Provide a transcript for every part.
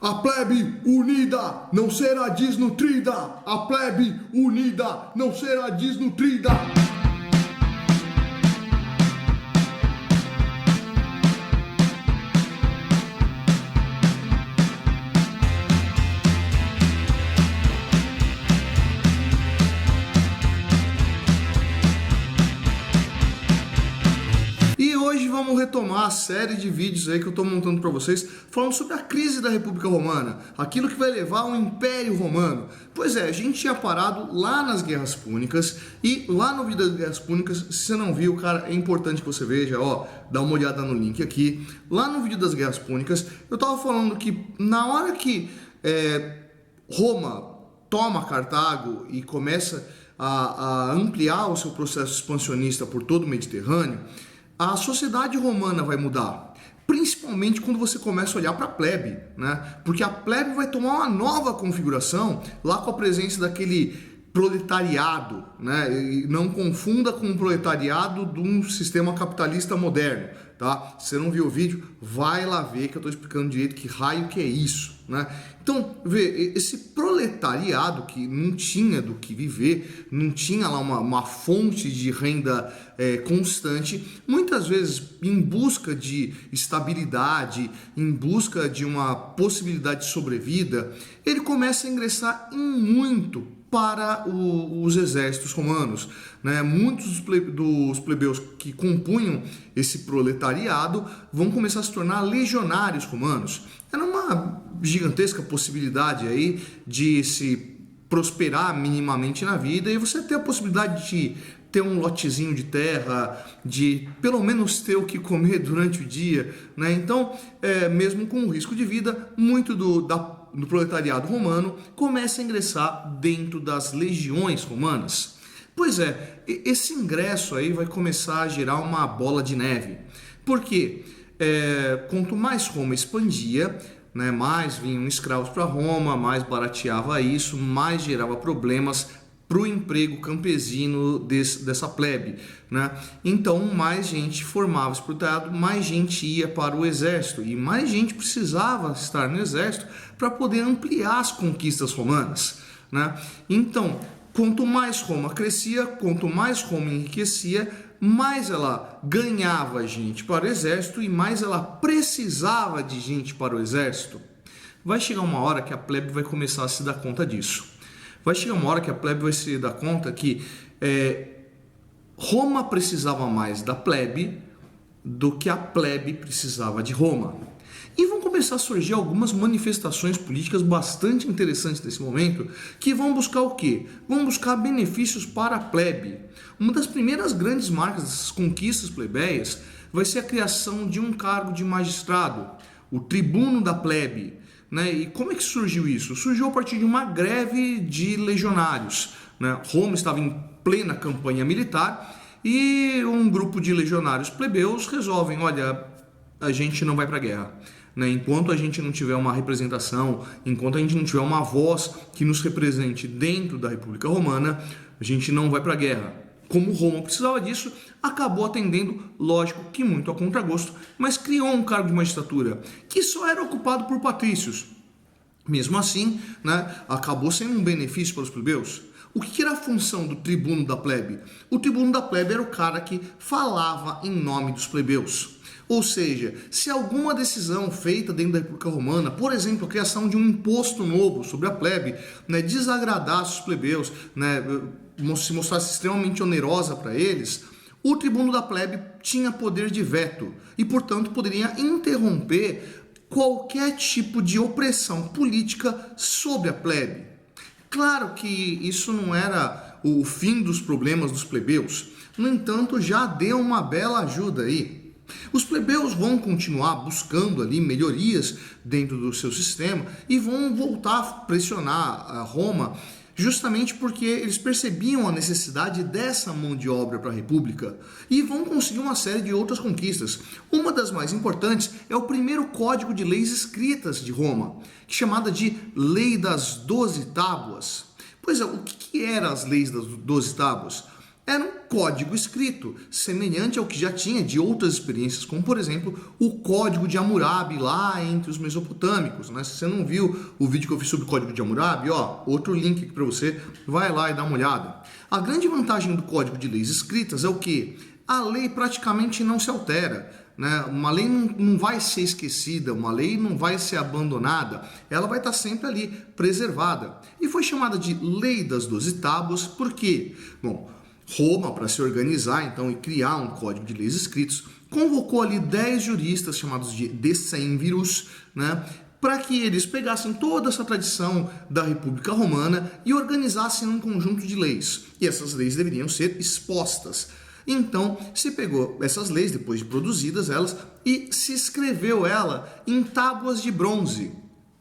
A plebe unida não será desnutrida. A plebe unida não será desnutrida. E hoje vamos retomar a série de vídeos aí que eu estou montando para vocês, falando sobre a crise da República Romana, aquilo que vai levar ao Império Romano. Pois é, a gente tinha parado lá nas Guerras Púnicas, e lá no vídeo das Guerras Púnicas, se você não viu, cara, é importante que você veja, ó, dá uma olhada no link aqui. Lá no vídeo das Guerras Púnicas, eu estava falando que na hora que Roma toma Cartago e começa a ampliar o seu processo expansionista por todo o Mediterrâneo, a sociedade romana vai mudar, principalmente quando você começa a olhar para a plebe, né? Porque a plebe vai tomar uma nova configuração lá com a presença daquele proletariado, né? E não confunda com o proletariado de um sistema capitalista moderno, tá? Se você não viu o vídeo, vai lá ver que eu estou explicando direito que raio que é isso, né? Então, vê, esse proletariado que não tinha do que viver, não tinha lá uma fonte de renda constante, muitas vezes em busca de estabilidade, em busca de uma possibilidade de sobrevida, ele começa a ingressar em muito para os exércitos romanos, né? Muitos dos plebeus que compunham esse proletariado vão começar a se tornar legionários romanos. Era uma gigantesca possibilidade aí de se prosperar minimamente na vida e você ter a possibilidade de ter um lotezinho de terra, de pelo menos ter o que comer durante o dia, né? Então, mesmo com o risco de vida, muito do proletariado romano começa a ingressar dentro das legiões romanas. Pois é, esse ingresso aí vai começar a gerar uma bola de neve. Por quê? Quanto mais Roma expandia, né, mais vinham escravos para Roma, mais barateava isso, mais gerava problemas para o emprego campesino dessa plebe, né? Então mais gente formava esse proletariado, mais gente ia para o exército e mais gente precisava estar no exército para poder ampliar as conquistas romanas, né? Então, quanto mais Roma crescia, quanto mais Roma enriquecia, mais ela ganhava gente para o exército e mais ela precisava de gente para o exército. Vai chegar uma hora que a plebe vai começar a se dar conta disso. Vai chegar uma hora que a plebe vai se dar conta que Roma precisava mais da plebe do que a plebe precisava de Roma. E vão começar a surgir algumas manifestações políticas bastante interessantes nesse momento, que vão buscar o quê? Vão buscar benefícios para a plebe. Uma das primeiras grandes marcas dessas conquistas plebeias vai ser a criação de um cargo de magistrado, o tribuno da plebe. Né? E como é que surgiu isso? Surgiu a partir de uma greve de legionários, né? Roma estava em plena campanha militar e um grupo de legionários plebeus resolvem, olha, a gente não vai para a guerra, né? Enquanto a gente não tiver uma representação, enquanto a gente não tiver uma voz que nos represente dentro da República Romana, a gente não vai para a guerra. Como Roma precisava disso, acabou atendendo, lógico que muito a contragosto, mas criou um cargo de magistratura que só era ocupado por patrícios. Mesmo assim, né, acabou sendo um benefício para os plebeus. O que era a função do tribuno da plebe? O tribuno da plebe era o cara que falava em nome dos plebeus. Ou seja, se alguma decisão feita dentro da República Romana, por exemplo, a criação de um imposto novo sobre a plebe, né, desagradasse os plebeus, né, se mostrasse extremamente onerosa para eles, o tribuno da plebe tinha poder de veto e, portanto, poderia interromper qualquer tipo de opressão política sobre a plebe. Claro que isso não era o fim dos problemas dos plebeus, no entanto, já deu uma bela ajuda aí. Os plebeus vão continuar buscando ali melhorias dentro do seu sistema e vão voltar a pressionar a Roma, justamente porque eles percebiam a necessidade dessa mão de obra para a República e vão conseguir uma série de outras conquistas. Uma das mais importantes é o primeiro código de leis escritas de Roma, chamada de Lei das 12 Tábuas. Pois é, o que eram as leis das 12 tábuas? era um código escrito, semelhante ao que já tinha de outras experiências, como por exemplo o Código de Hammurabi lá entre os mesopotâmicos, né? Se você não viu o vídeo que eu fiz sobre o Código de Hammurabi, ó, outro link aqui para você, vai lá e dá uma olhada. A grande vantagem do Código de Leis Escritas é o quê? A lei praticamente não se altera, né? Uma lei não vai ser esquecida, uma lei não vai ser abandonada, ela vai estar sempre ali preservada. E foi chamada de Lei das 12 Tábuas, por quê? Bom, Roma, para se organizar então e criar um código de leis escritos, convocou ali 10 juristas chamados de decêmviros, né, para que eles pegassem toda essa tradição da República Romana e organizassem um conjunto de leis. E essas leis deveriam ser expostas. Então, se pegou essas leis, depois de produzidas elas, e se escreveu ela em tábuas de bronze.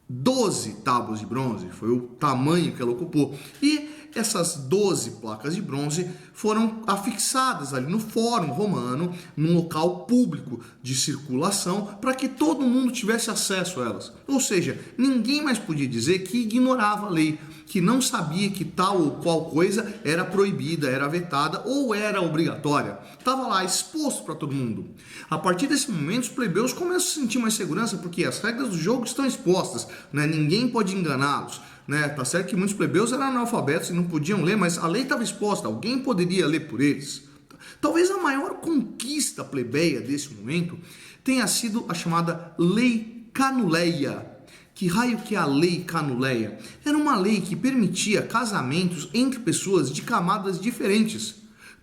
12 tábuas de bronze, foi o tamanho que ela ocupou. E essas 12 placas de bronze foram afixadas ali no Fórum Romano, num local público de circulação, para que todo mundo tivesse acesso a elas. Ou seja, ninguém mais podia dizer que ignorava a lei, que não sabia que tal ou qual coisa era proibida, era vetada ou era obrigatória. Estava lá exposto para todo mundo. A partir desse momento, os plebeus começam a sentir mais segurança, porque as regras do jogo estão expostas, né? Ninguém pode enganá-los. Né? Tá certo que muitos plebeus eram analfabetos e não podiam ler, mas a lei estava exposta, alguém poderia ler por eles. Talvez a maior conquista plebeia desse momento tenha sido a chamada Lei Canuleia. Que raio que é a Lei Canuleia? Era uma lei que permitia casamentos entre pessoas de camadas diferentes.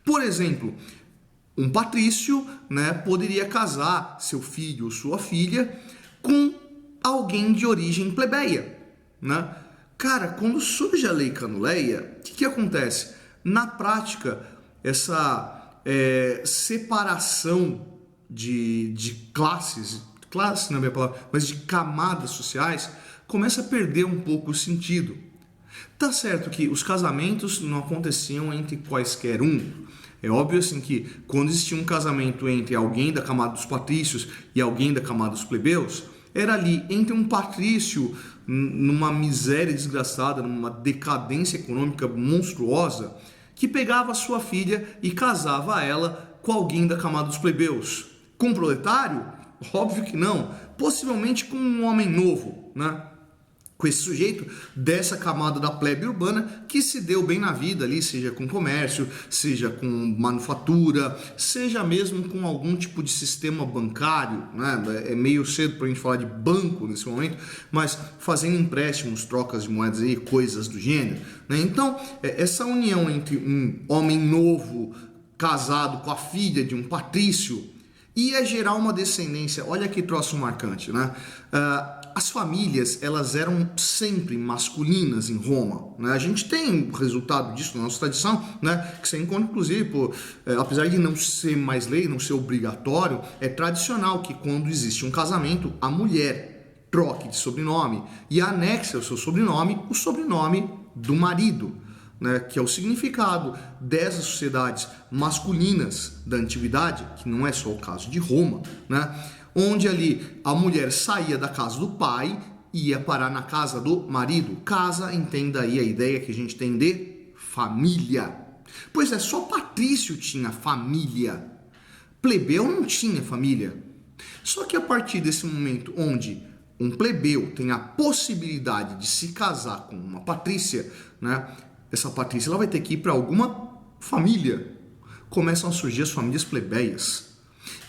Por exemplo, um patrício, né, poderia casar seu filho ou sua filha com alguém de origem plebeia, né? Cara, quando surge a Lei Canuleia, o que acontece? Na prática, essa separação de classes, classe não é a minha palavra, mas de camadas sociais, começa a perder um pouco o sentido. Tá certo que os casamentos não aconteciam entre quaisquer um. É óbvio assim que quando existia um casamento entre alguém da camada dos patrícios e alguém da camada dos plebeus, era ali entre um patrício numa miséria desgraçada, numa decadência econômica monstruosa, que pegava a sua filha e casava ela com alguém da camada dos plebeus. Com um proletário? Óbvio que não. Possivelmente com um homem novo, né? Com esse sujeito dessa camada da plebe urbana que se deu bem na vida ali, seja com comércio, seja com manufatura, seja mesmo com algum tipo de sistema bancário, né? É meio cedo para a gente falar de banco nesse momento, mas fazendo empréstimos, trocas de moedas e coisas do gênero, né? Então, essa união entre um homem novo casado com a filha de um patrício ia gerar uma descendência. Olha que troço marcante, né? As famílias, elas eram sempre masculinas em Roma, né? A gente tem resultado disso na nossa tradição, né? Que você encontra, inclusive, apesar de não ser mais lei, não ser obrigatório, é tradicional que quando existe um casamento, a mulher troque de sobrenome e anexe ao seu sobrenome o sobrenome do marido, né, que é o significado dessas sociedades masculinas da antiguidade, que não é só o caso de Roma, né, onde ali a mulher saía da casa do pai e ia parar na casa do marido. Casa, entenda aí a ideia que a gente tem de família. Pois é, só patrício tinha família, plebeu não tinha família. Só que a partir desse momento onde um plebeu tem a possibilidade de se casar com uma patrícia, né, essa patrícia ela vai ter que ir para alguma família. Começam a surgir as famílias plebeias.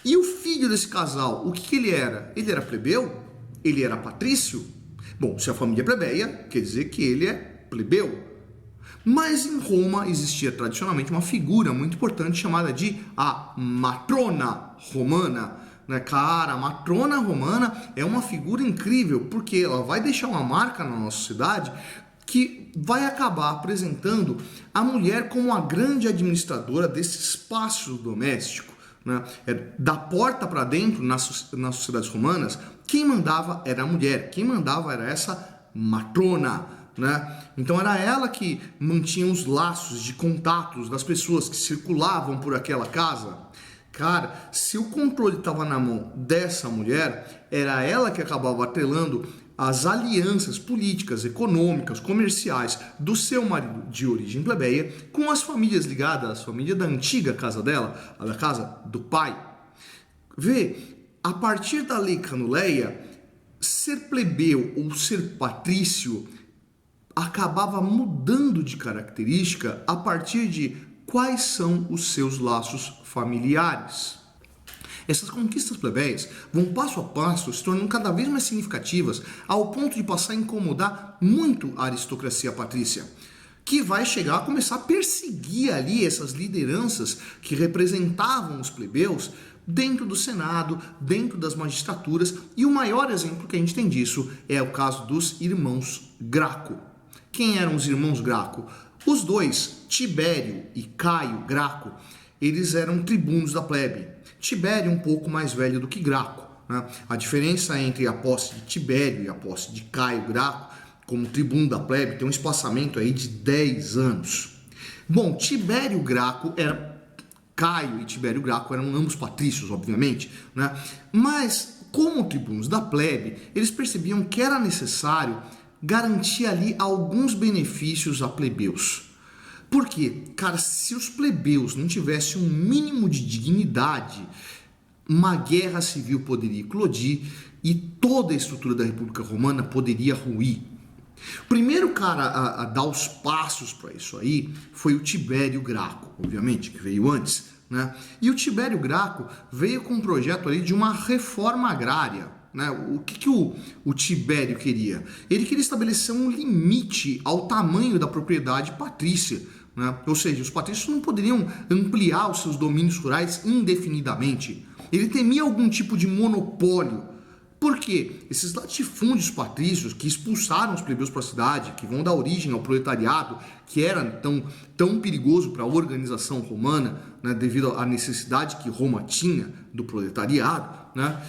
E o filho desse casal, o que ele era? Ele era plebeu? Ele era patrício? Bom, se a família é plebeia, quer dizer que ele é plebeu. Mas em Roma existia tradicionalmente uma figura muito importante chamada de a matrona romana. Né? Cara, a matrona romana é uma figura incrível, porque ela vai deixar uma marca na nossa sociedade que vai acabar apresentando a mulher como a grande administradora desse espaço doméstico, né? Da porta para dentro, nas sociedades romanas, quem mandava era a mulher, quem mandava era essa matrona, né? Então era ela que mantinha os laços de contatos das pessoas que circulavam por aquela casa. Cara, se o controle estava na mão dessa mulher, era ela que acabava atrelando as alianças políticas, econômicas, comerciais do seu marido de origem plebeia com as famílias ligadas à família da antiga casa dela, a da casa do pai. Vê, a partir da lei Canuleia, ser plebeu ou ser patrício acabava mudando de característica a partir de quais são os seus laços familiares. Essas conquistas plebeias vão passo a passo se tornando cada vez mais significativas ao ponto de passar a incomodar muito a aristocracia patrícia, que vai chegar a começar a perseguir ali essas lideranças que representavam os plebeus dentro do Senado, dentro das magistraturas, e o maior exemplo que a gente tem disso é o caso dos irmãos Graco. Quem eram os irmãos Graco? Os dois, Tibério e Caio Graco, eles eram tribunos da plebe. Tibério um pouco mais velho do que Graco, né? A diferença entre a posse de Tibério e a posse de Caio Graco como tribuno da plebe tem um espaçamento aí de 10 anos. Bom, Tibério Graco Caio e Tibério Graco eram ambos patrícios, obviamente, né? Mas como tribunos da plebe, eles percebiam que era necessário garantir ali alguns benefícios a plebeus. Por quê? Cara, se os plebeus não tivessem um mínimo de dignidade, uma guerra civil poderia eclodir e toda a estrutura da República Romana poderia ruir. O primeiro cara a dar os passos para isso aí foi o Tibério Graco, obviamente, que veio antes, né? E o Tibério Graco veio com um projeto ali de uma reforma agrária, né? O que o Tibério queria? Ele queria estabelecer um limite ao tamanho da propriedade patrícia, né? Ou seja, os patrícios não poderiam ampliar os seus domínios rurais indefinidamente. Ele temia algum tipo de monopólio. Por quê? Esses latifúndios patrícios que expulsaram os plebeus para a cidade, que vão dar origem ao proletariado, que era tão perigoso para a organização romana, né, devido à necessidade que Roma tinha do proletariado, né?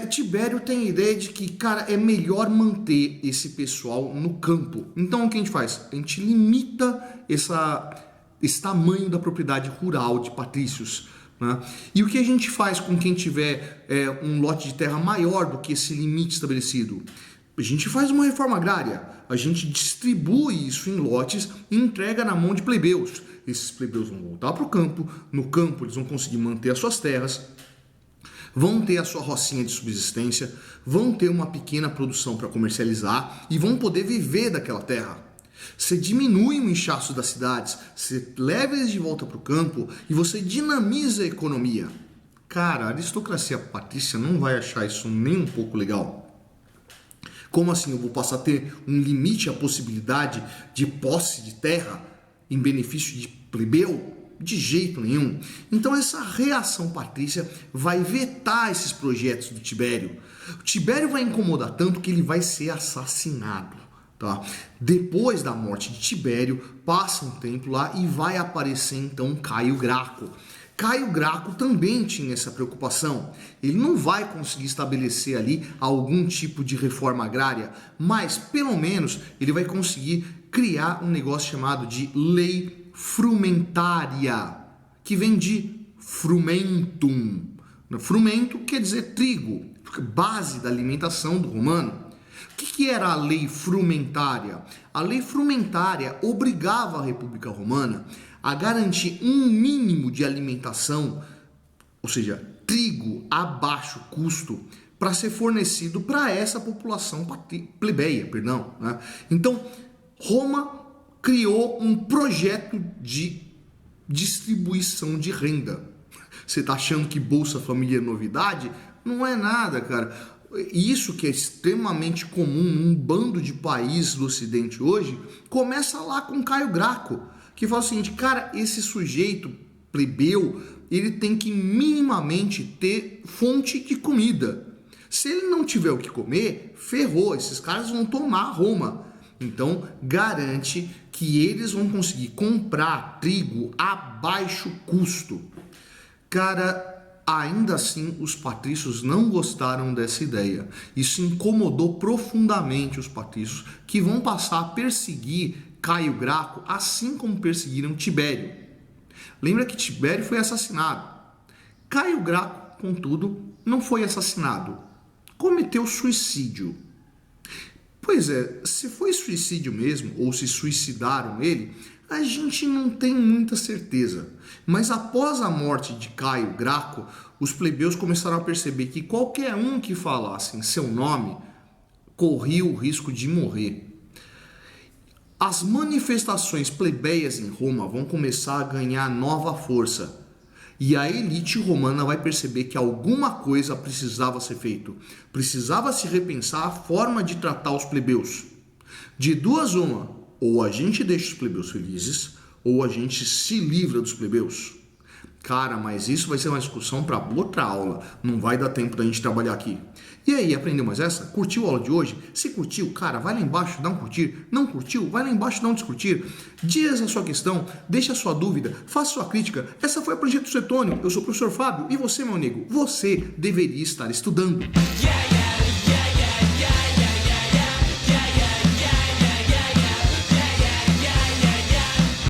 Tibério tem a ideia de que, cara, é melhor manter esse pessoal no campo. Então o que a gente faz? A gente limita esse tamanho da propriedade rural de patrícios, né? E o que a gente faz com quem tiver um lote de terra maior do que esse limite estabelecido? A gente faz uma reforma agrária, a gente distribui isso em lotes e entrega na mão de plebeus. Esses plebeus vão voltar para o campo, no campo eles vão conseguir manter as suas terras, vão ter a sua rocinha de subsistência, vão ter uma pequena produção para comercializar e vão poder viver daquela terra. Você diminui o inchaço das cidades, você leva eles de volta para o campo e você dinamiza a economia. Cara, a aristocracia patrícia não vai achar isso nem um pouco legal. Como assim eu vou passar a ter um limite à possibilidade de posse de terra em benefício de plebeu? De jeito nenhum. Então essa reação patrícia vai vetar esses projetos do Tibério. O Tibério vai incomodar tanto que ele vai ser assassinado. Tá? Depois da morte de Tibério, passa um tempo lá e vai aparecer então Caio Graco. Caio Graco também tinha essa preocupação. Ele não vai conseguir estabelecer ali algum tipo de reforma agrária, mas pelo menos ele vai conseguir criar um negócio chamado de lei frumentária, que vem de frumentum. Frumento quer dizer trigo, base da alimentação do romano. O que era a lei frumentária? A lei frumentária obrigava a República Romana a garantir um mínimo de alimentação, ou seja, trigo a baixo custo, para ser fornecido para essa população plebeia, né? Então, Roma criou um projeto de distribuição de renda. Você está achando que Bolsa Família é novidade? Não é nada, cara. Isso que é extremamente comum num bando de países do Ocidente hoje, começa lá com Caio Graco, que fala o seguinte, cara, esse sujeito plebeu, ele tem que minimamente ter fonte de comida. Se ele não tiver o que comer, ferrou, esses caras vão tomar Roma. Então, garante que eles vão conseguir comprar trigo a baixo custo. Cara, ainda assim, os patrícios não gostaram dessa ideia. Isso incomodou profundamente os patrícios, que vão passar a perseguir Caio Graco, assim como perseguiram Tibério. Lembra que Tibério foi assassinado. Caio Graco, contudo, não foi assassinado. Cometeu suicídio. Pois é, se foi suicídio mesmo, ou se suicidaram ele, a gente não tem muita certeza. Mas após a morte de Caio Graco, os plebeus começaram a perceber que qualquer um que falasse em seu nome corria o risco de morrer. As manifestações plebeias em Roma vão começar a ganhar nova força. E a elite romana vai perceber que alguma coisa precisava ser feito. Precisava se repensar a forma de tratar os plebeus. De duas uma, ou a gente deixa os plebeus felizes, ou a gente se livra dos plebeus. Cara, mas isso vai ser uma discussão para outra aula. Não vai dar tempo da gente trabalhar aqui. E aí, aprendeu mais essa? Curtiu a aula de hoje? Se curtiu, cara, vai lá embaixo, dá um curtir. Não curtiu? Vai lá embaixo, dá um descurtir. Diz a sua questão, deixa a sua dúvida, faça sua crítica. Essa foi a Projeto Suetônio. Eu sou o professor Fábio. E você, meu amigo? Você deveria estar estudando. Yeah, yeah.